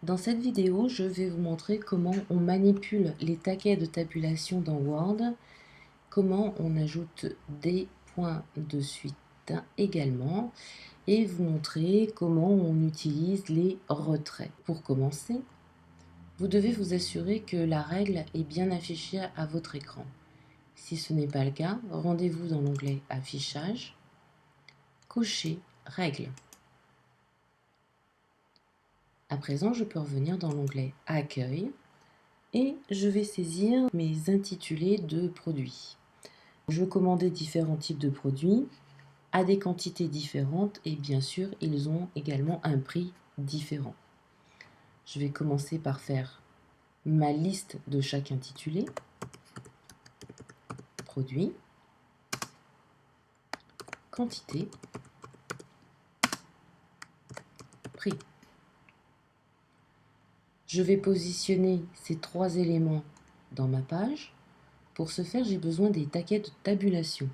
Dans cette vidéo, je vais vous montrer comment on manipule les taquets de tabulation dans Word, comment on ajoute des points de suite également, et vous montrer comment on utilise les retraits. Pour commencer, vous devez vous assurer que la règle est bien affichée à votre écran. Si ce n'est pas le cas, rendez-vous dans l'onglet Affichage, cochez Règles. À présent, je peux revenir dans l'onglet Accueil et je vais saisir mes intitulés de produits. Je commandais différents types de produits à des quantités différentes et bien sûr, ils ont également un prix différent. Je vais commencer par faire ma liste de chaque intitulé, produit, quantité, prix. Je vais positionner ces trois éléments dans ma page. Pour ce faire, j'ai besoin des taquets de tabulation.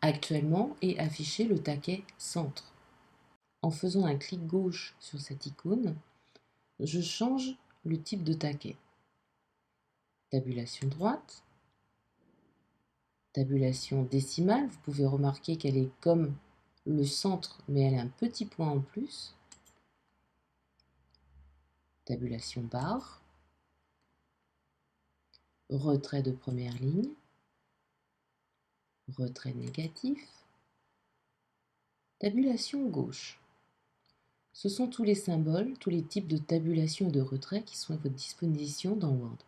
Actuellement est affiché le taquet centre. En faisant un clic gauche sur cette icône, je change le type de taquet. Tabulation droite, tabulation décimale, vous pouvez remarquer qu'elle est comme le centre, mais elle a un petit point en plus. Tabulation barre, retrait de première ligne, retrait négatif, tabulation gauche. Ce sont tous les symboles, tous les types de tabulation et de retrait qui sont à votre disposition dans Word.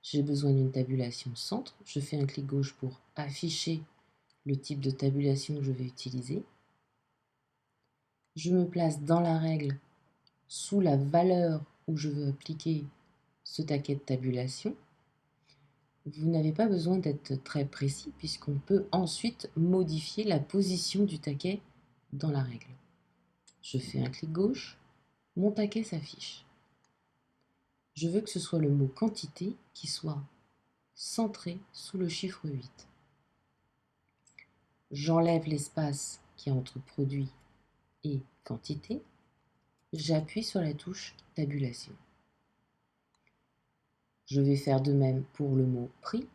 J'ai besoin d'une tabulation centre. Je fais un clic gauche pour afficher le type de tabulation que je vais utiliser. Je me place dans la règle sous la valeur où je veux appliquer ce taquet de tabulation. Vous n'avez pas besoin d'être très précis puisqu'on peut ensuite modifier la position du taquet dans la règle. Je fais un clic gauche, mon taquet s'affiche. Je veux que ce soit le mot quantité qui soit centré sous le chiffre 8. J'enlève l'espace qui est entre produit et quantité. J'appuie sur la touche tabulation. Je vais faire de même pour le mot prix.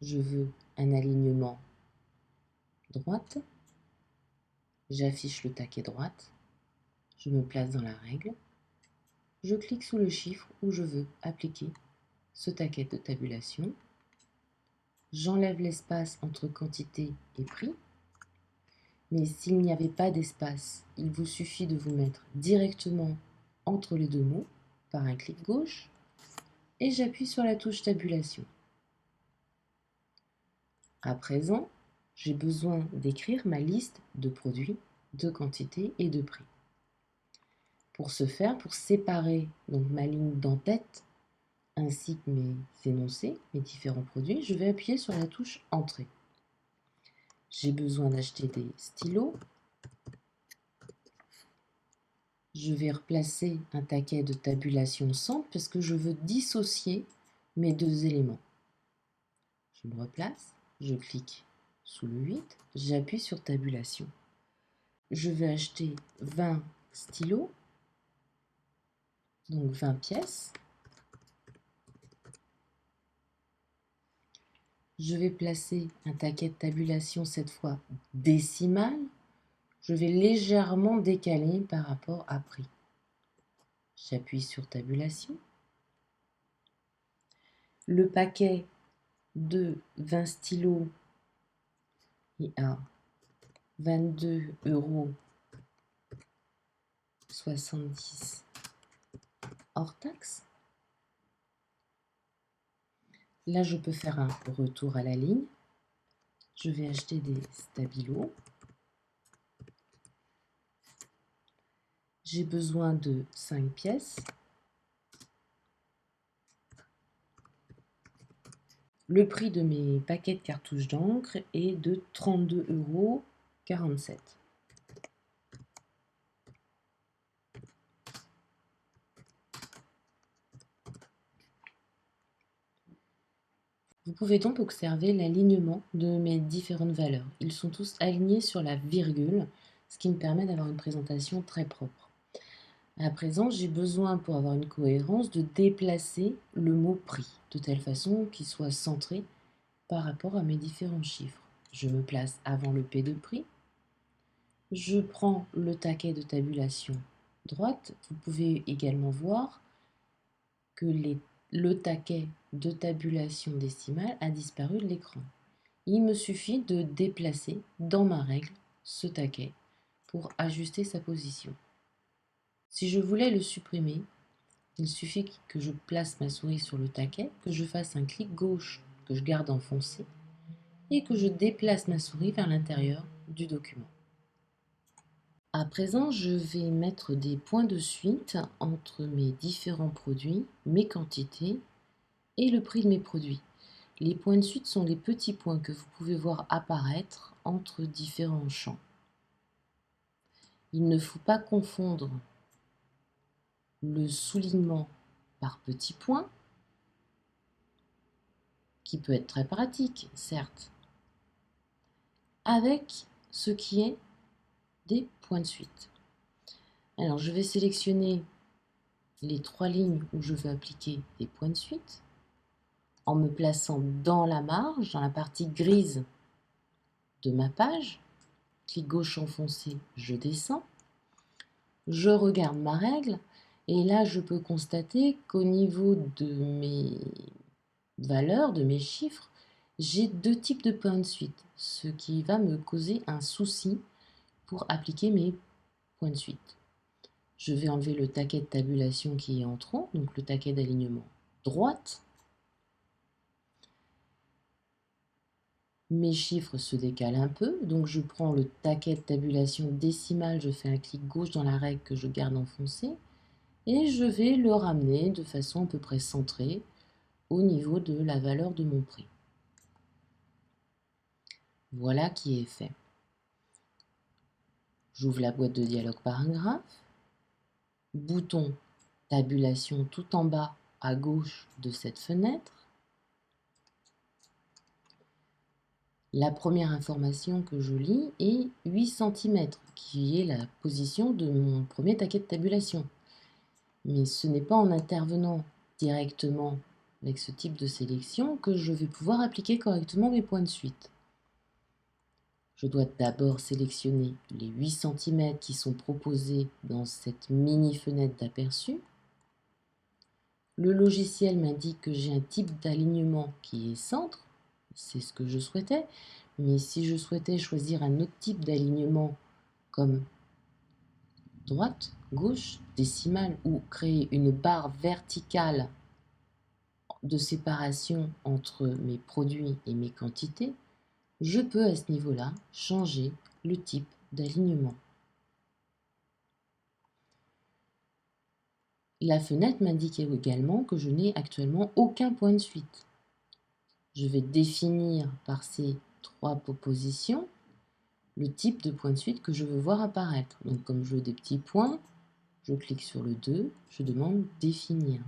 Je veux un alignement droite. J'affiche le taquet droite. Je me place dans la règle. Je clique sous le chiffre où je veux appliquer ce taquet de tabulation. J'enlève l'espace entre quantité et prix. Mais s'il n'y avait pas d'espace, il vous suffit de vous mettre directement entre les deux mots par un clic gauche et j'appuie sur la touche tabulation. À présent, j'ai besoin d'écrire ma liste de produits, de quantité et de prix. Pour ce faire, pour séparer donc ma ligne d'en-tête ainsi que mes énoncés, mes différents produits, je vais appuyer sur la touche Entrée. J'ai besoin d'acheter des stylos. Je vais replacer un taquet de tabulation centre parce que je veux dissocier mes deux éléments. Je me replace, je clique sous le 8, j'appuie sur tabulation. Je vais acheter 20 stylos, donc 20 pièces. Je vais placer un taquet de tabulation, cette fois décimal. Je vais légèrement décaler par rapport à prix. J'appuie sur tabulation. Le paquet de 20 stylos est à 22,70 € hors taxe. Là, je peux faire un retour à la ligne. Je vais acheter des stabilos. J'ai besoin de 5 pièces. Le prix de mes paquets de cartouches d'encre est de 32,47 €. Vous pouvez donc observer l'alignement de mes différentes valeurs. Ils sont tous alignés sur la virgule, ce qui me permet d'avoir une présentation très propre. À présent, j'ai besoin, pour avoir une cohérence, de déplacer le mot prix, de telle façon qu'il soit centré par rapport à mes différents chiffres. Je me place avant le P de prix. Je prends le taquet de tabulation droite. Vous pouvez également voir que le taquet de tabulation décimale a disparu de l'écran. Il me suffit de déplacer dans ma règle ce taquet pour ajuster sa position. Si je voulais le supprimer, il suffit que je place ma souris sur le taquet, que je fasse un clic gauche que je garde enfoncé et que je déplace ma souris vers l'intérieur du document. À présent, je vais mettre des points de suite entre mes différents produits, mes quantités et le prix de mes produits. Les points de suite sont les petits points que vous pouvez voir apparaître entre différents champs. Il ne faut pas confondre le soulignement par petits points, qui peut être très pratique, certes, avec ce qui est des points de suite. Alors, je vais sélectionner les 3 lignes où je veux appliquer des points de suite en me plaçant dans la marge, dans la partie grise de ma page. Clic gauche enfoncé, je descends. Je regarde ma règle et là, je peux constater qu'au niveau de mes valeurs, de mes chiffres, j'ai 2 types de points de suite, ce qui va me causer un souci pour appliquer mes points de suite. Je vais enlever le taquet de tabulation qui est en trop, donc le taquet d'alignement droite. Mes chiffres se décalent un peu, donc je prends le taquet de tabulation décimale, je fais un clic gauche dans la règle que je garde enfoncée, et je vais le ramener de façon à peu près centrée au niveau de la valeur de mon prix. Voilà qui est fait. J'ouvre la boîte de dialogue paragraphe, bouton tabulation tout en bas à gauche de cette fenêtre. La première information que je lis est 8 cm, qui est la position de mon premier taquet de tabulation. Mais ce n'est pas en intervenant directement avec ce type de sélection que je vais pouvoir appliquer correctement mes points de suite. Je dois d'abord sélectionner les 8 cm qui sont proposés dans cette mini fenêtre d'aperçu. Le logiciel m'indique que j'ai un type d'alignement qui est centre, c'est ce que je souhaitais, mais si je souhaitais choisir un autre type d'alignement comme droite, gauche, décimale ou créer une barre verticale de séparation entre mes produits et mes quantités, je peux à ce niveau-là changer le type d'alignement. La fenêtre m'indique également que je n'ai actuellement aucun point de suite. Je vais définir par ces 3 propositions le type de point de suite que je veux voir apparaître. Donc comme je veux des petits points, je clique sur le 2, je demande définir.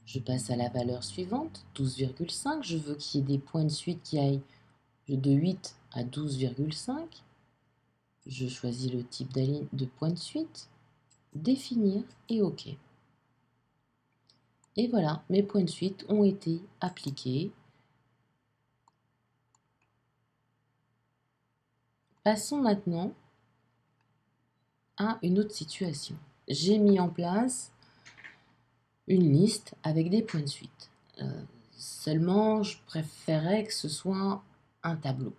Je passe à la valeur suivante, 12,5. Je veux qu'il y ait des points de suite qui aillent de 8 à 12,5. Je choisis le type de point de suite, définir et OK. Et voilà, mes points de suite ont été appliqués. Passons maintenant à une autre situation. J'ai mis en place une liste avec des points de suite. Seulement, je préférais que ce soit un tableau.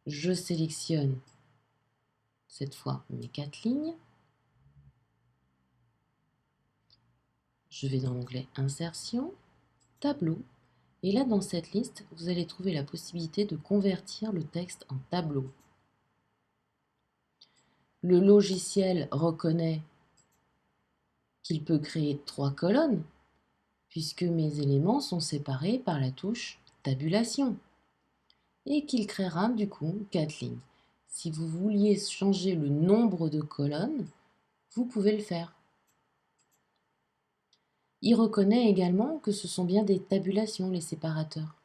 Je sélectionne cette fois mes 4 lignes. Je vais dans l'onglet Insertion, Tableau. Et là, dans cette liste, vous allez trouver la possibilité de convertir le texte en tableau. Le logiciel reconnaît qu'il peut créer 3 colonnes, puisque mes éléments sont séparés par la touche Tabulation, et qu'il créera du coup 4 lignes. Si vous vouliez changer le nombre de colonnes, vous pouvez le faire. Il reconnaît également que ce sont bien des tabulations, les séparateurs.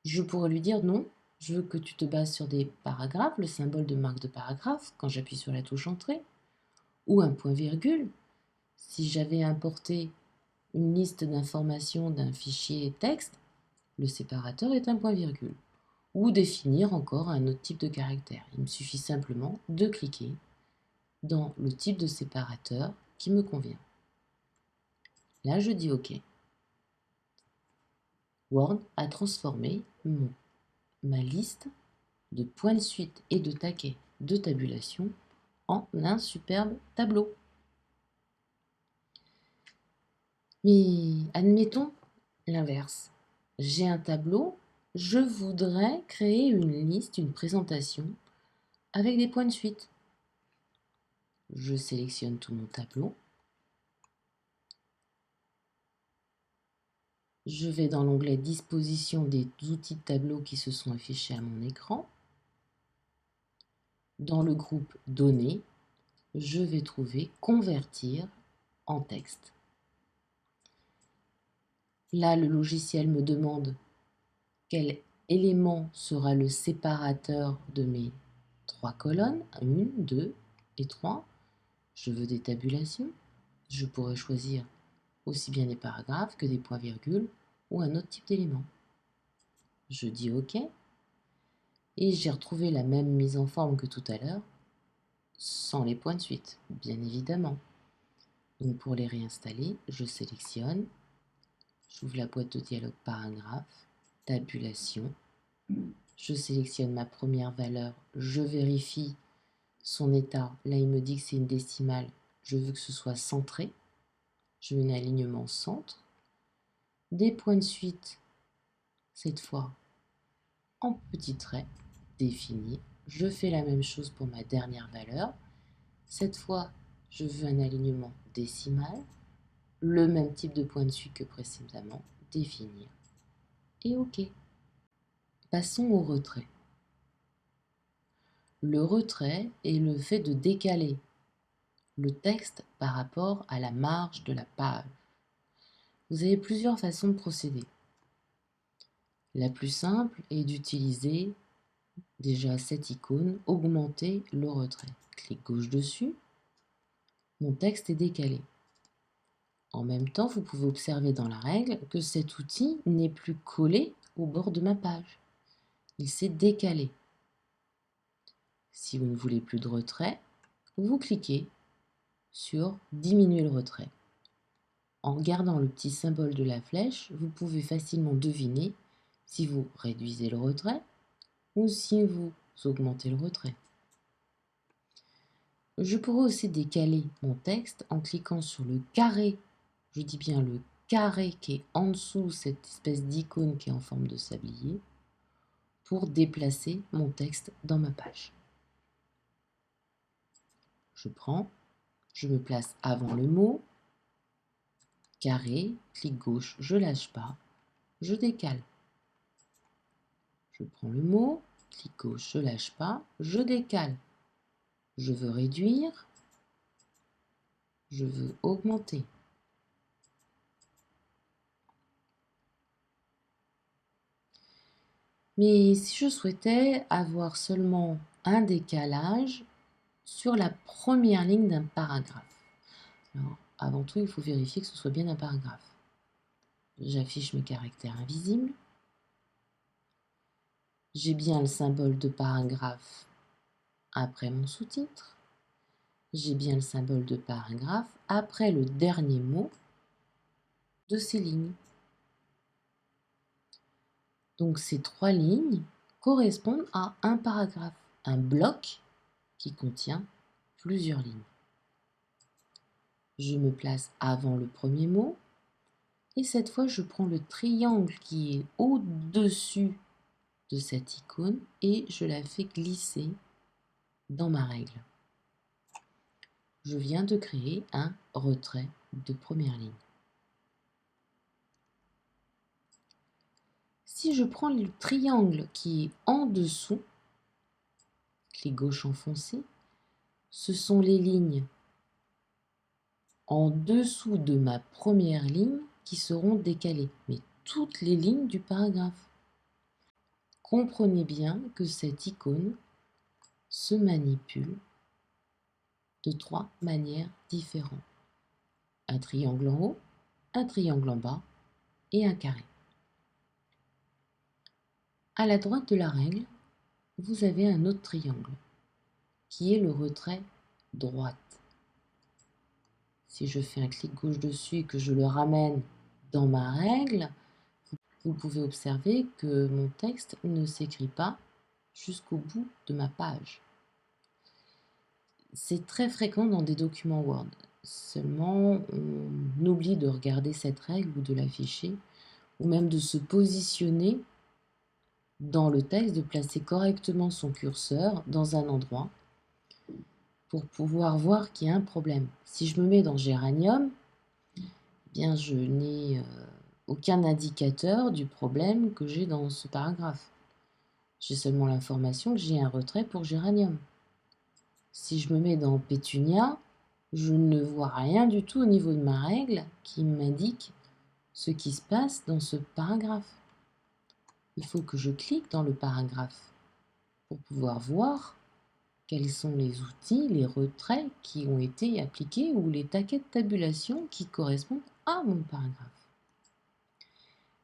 Je pourrais lui dire non, Je veux que tu te bases sur des paragraphes, le symbole de marque de paragraphe quand j'appuie sur la touche Entrée, ou un point-virgule. Si j'avais importé une liste d'informations d'un fichier texte, le séparateur est un point-virgule. Ou définir encore un autre type de caractère. Il me suffit simplement de cliquer dans le type de séparateur qui me convient. Là, je dis OK. Word a transformé ma liste de points de suite et de taquets de tabulation en un superbe tableau. Mais admettons l'inverse. J'ai un tableau, je voudrais créer une liste, une présentation avec des points de suite. Je sélectionne tout mon tableau. Je vais dans l'onglet Disposition des outils de tableau qui se sont affichés à mon écran. Dans le groupe Données, je vais trouver Convertir en texte. Là, le logiciel me demande quel élément sera le séparateur de mes 3 colonnes, 1, 2 et 3. Je veux des tabulations. Je pourrais choisir aussi bien des paragraphes que des points-virgules ou un autre type d'élément. Je dis OK et j'ai retrouvé la même mise en forme que tout à l'heure, sans les points de suite, bien évidemment. Donc pour les réinstaller, je sélectionne, j'ouvre la boîte de dialogue paragraphe, tabulation, je sélectionne ma première valeur, je vérifie son état. Là, il me dit que c'est une décimale, je veux que ce soit centré. Je mets un alignement centre. Des points de suite, cette fois en petits traits, définis. Je fais la même chose pour ma dernière valeur. Cette fois, je veux un alignement décimal. Le même type de point de suite que précédemment, définir. Et OK. Passons au retrait. Le retrait est le fait de décaler le texte par rapport à la marge de la page. Vous avez plusieurs façons de procéder. La plus simple est d'utiliser déjà cette icône, augmenter le retrait. Clic gauche dessus, mon texte est décalé. En même temps, vous pouvez observer dans la règle que cet outil n'est plus collé au bord de ma page. Il s'est décalé. Si vous ne voulez plus de retrait, vous cliquez sur diminuer le retrait. En regardant le petit symbole de la flèche, vous pouvez facilement deviner si vous réduisez le retrait ou si vous augmentez le retrait. Je pourrais aussi décaler mon texte en cliquant sur le carré, je dis bien le carré qui est en dessous cette espèce d'icône qui est en forme de sablier, pour déplacer mon texte dans ma page. Je prends, je me place avant le mot, carré, clic gauche, je lâche pas, je décale. Je prends le mot, clic gauche, je lâche pas, je décale. Je veux réduire, je veux augmenter. Mais si je souhaitais avoir seulement un décalage sur la première ligne d'un paragraphe. Alors, avant tout, il faut vérifier que ce soit bien un paragraphe. J'affiche mes caractères invisibles. J'ai bien le symbole de paragraphe après mon sous-titre. J'ai bien le symbole de paragraphe après le dernier mot de ces lignes. Donc ces 3 lignes correspondent à un paragraphe, un bloc qui contient plusieurs lignes. Je me place avant le premier mot et cette fois je prends le triangle qui est au-dessus de cette icône et je la fais glisser dans ma règle. Je viens de créer un retrait de première ligne. Si je prends le triangle qui est en dessous, clic gauche enfoncé, ce sont les lignes en dessous de ma première ligne qui seront décalées, mais toutes les lignes du paragraphe. comprenez bien que cette icône se manipule de 3 manières différentes. Un triangle en haut, un triangle en bas et un carré. À la droite de la règle, vous avez un autre triangle qui est le retrait droite. Si je fais un clic gauche dessus et que je le ramène dans ma règle, vous pouvez observer que mon texte ne s'écrit pas jusqu'au bout de ma page. C'est très fréquent dans des documents Word. Seulement, on oublie de regarder cette règle ou de l'afficher, ou même de se positionner dans le texte, de placer correctement son curseur dans un endroit pour pouvoir voir qu'il y a un problème. Si je me mets dans Géranium, eh bien je n'ai aucun indicateur du problème que j'ai dans ce paragraphe. J'ai seulement l'information que j'ai un retrait pour Géranium. Si je me mets dans Pétunia, je ne vois rien du tout au niveau de ma règle qui m'indique ce qui se passe dans ce paragraphe. Il faut que je clique dans le paragraphe pour pouvoir voir quels sont les outils, les retraits qui ont été appliqués ou les taquets de tabulation qui correspondent à mon paragraphe.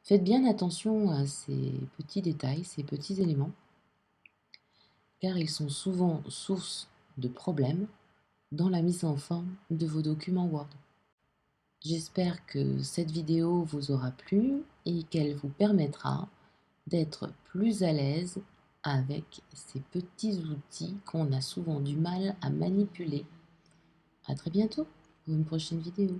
Faites bien attention à ces petits détails, ces petits éléments, car ils sont souvent source de problèmes dans la mise en forme de vos documents Word. J'espère que cette vidéo vous aura plu et qu'elle vous permettra d'être plus à l'aise avec ces petits outils qu'on a souvent du mal à manipuler. À très bientôt pour une prochaine vidéo.